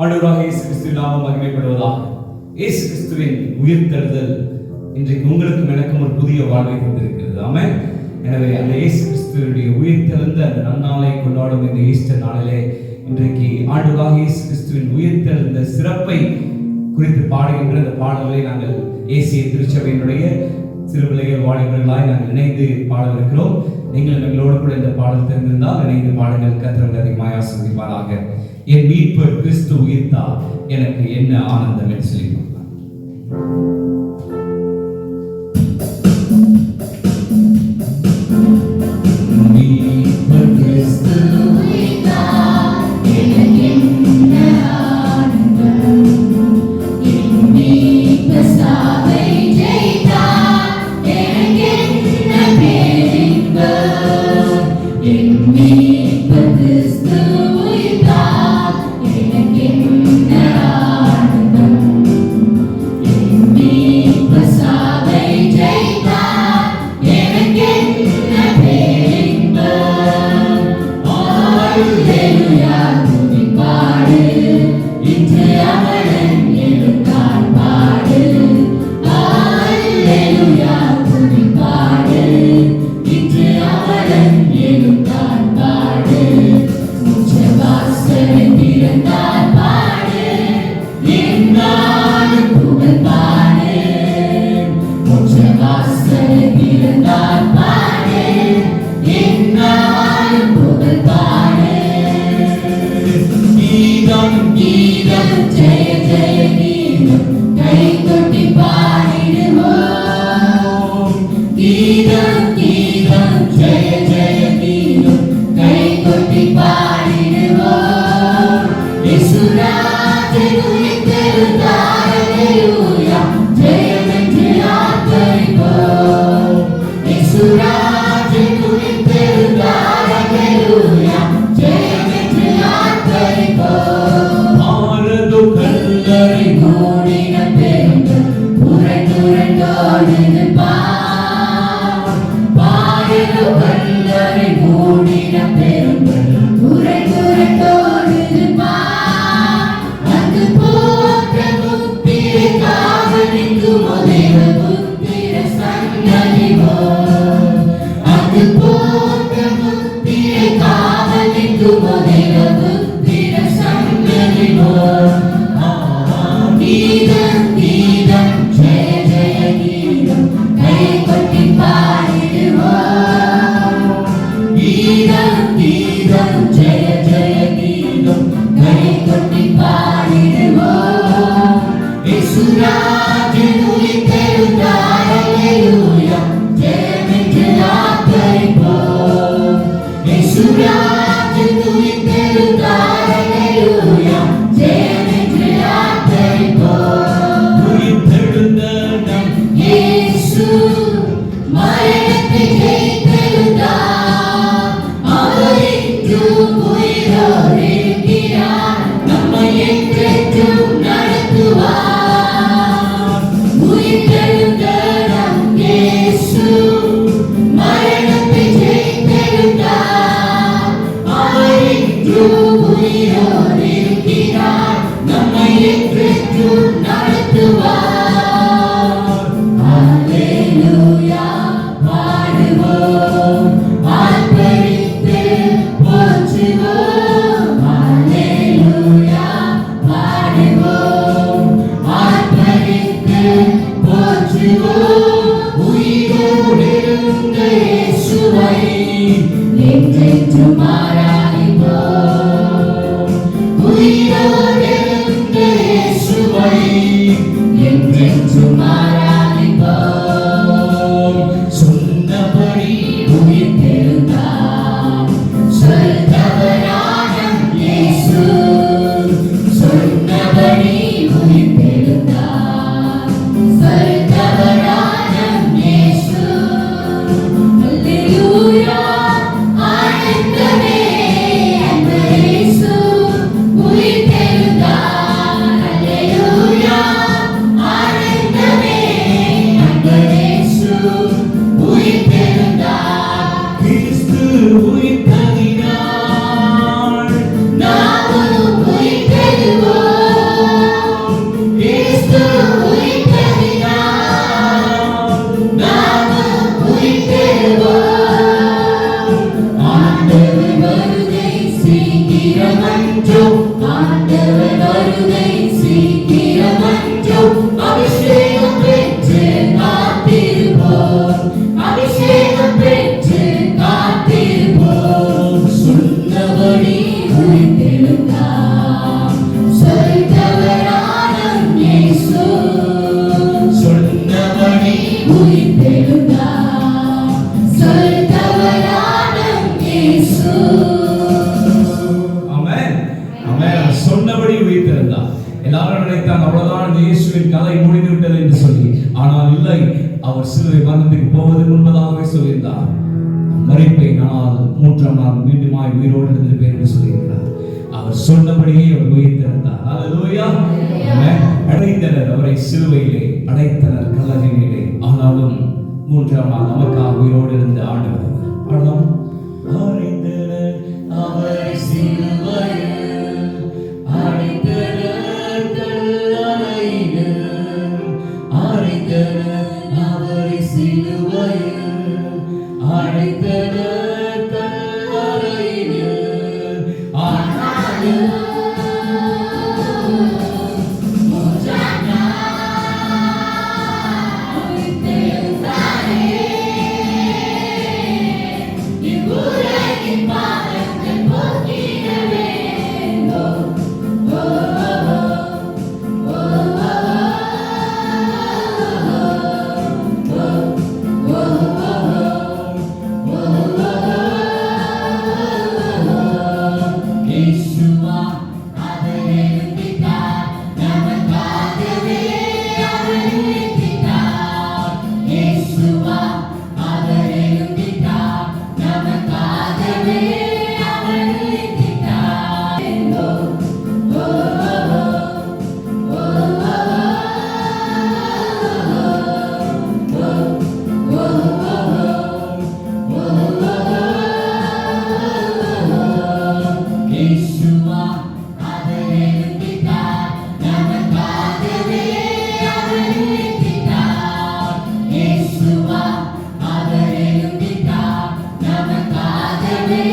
ஆண்டவராக இயேசு கிறிஸ்துவின் நாமம் மகிமைப்படுவதாக. இயேசு கிறிஸ்துவின் உயிர்த்தெழுதல் இன்றைக்கு உங்களுக்கும் எனக்கும் ஒரு புதிய வாழ்வை தந்திருக்கிறது. ஆமென். எனவே அந்த இயேசு கிறிஸ்துவினுடைய உயிர்த்தெழுந்த அந்த நன்னாளை கொண்டாடும் இந்த ஈஸ்டர் நாளிலே இன்றைக்கு ஆண்டவராக இயேசு கிறிஸ்துவின் உயிர்த்தெழுந்த சிறப்பை குறித்து பாடுகின்ற அந்த பாடல்களை நாங்கள் ஏசிய திருச்சபையினுடைய சிறுபிள்ளைகள் வாலிபர்களாய் நாங்கள் இணைந்து பாடவிருக்கிறோம். நீங்கள் எங்களோடு கூட இந்த பாடல் தெரிந்திருந்தால் இணைந்து பாடுங்கள். கர்த்தர் அதிகமாய் ஆசீர்வதிப்பாராக. என் மீட்பர் கிறிஸ்து உயிர்த்தார், எனக்கு என்ன ஆனந்தம் என்று சொல்லி உயிர்த்தெழுந்த ஆண்டவர் வருகை சீக்கிரமன்றோ, அபிஷேகம் பெற்று காத்திருப்போம், அபிஷேகம் பெற்று காத்திருப்போம். சொன்னபடி உயிர்த்தெழுந்தார் சொல்தவரானம் இயேசு, சொன்னபடி உயிர்த்தெழுந்தார் சொல்தவரானம் இயேசு. ஆமென் ஆமென். சொன்னபடி உயிர்த்தெழுந்தார். எல்லாரும் நினைத்தாங்க அவ்வளவுதான் இந்த இயேசுவின் கதை முடிந்து விட்டது என்று சொல்லி. ஆனால் இல்லை, அவர் சிலுவை மரணத்துக்கு போவதற்கு முன்பதாகவே சொல்லியிருந்தார், மரிப்பை நான் 3ஆம் நாள் மீண்டுமாய் உயிரோடு இருந்திருப்பேன் என்று சொல்லியிருக்கிறார். அவர் சொன்னபடியே அவர் உயிர்த்தெழுந்தார். ஹல்லேலூயா. ஆமென். அடைத்தனர், அவரை சிலுவையிலே அடைத்தனர் கல்லறையிலே. ஆனாலும் 3ஆம் நாள் நமக்காக உயிரோடு இருந்த ஆண்டவர். ஆனாலும் அடைத்தனர் அவரை சிலுவையில், அடைத்தனர் கல்லறையில், அடைத்தனர் அவரை சிலுவையில், அடைத்தனர் கல்லறையில். ஆனாலும் மூன்றாம் நாள் உயிர்த்தெழுந்தாரே, இவ்வுலகின் பாவங்கள் போக்கிடவே. ஓ ஓ ஓ இயேசுவா அவர் எழுந்திட்டார், நமக்காகவே அவர் உயிர்த்திட்டார். இயேசுவா அவர் எழுந்திட்டார், நமக்காகவே அவர் உயிர்த்திட்டார். ஓ ஓ இயேசுவா அவர் எழுந்திட்டார், நமக்காகவே அவர் உயிர்த்திட்டார். இயேசுவா அவர் எழுந்திட்டார், நமக்காகவே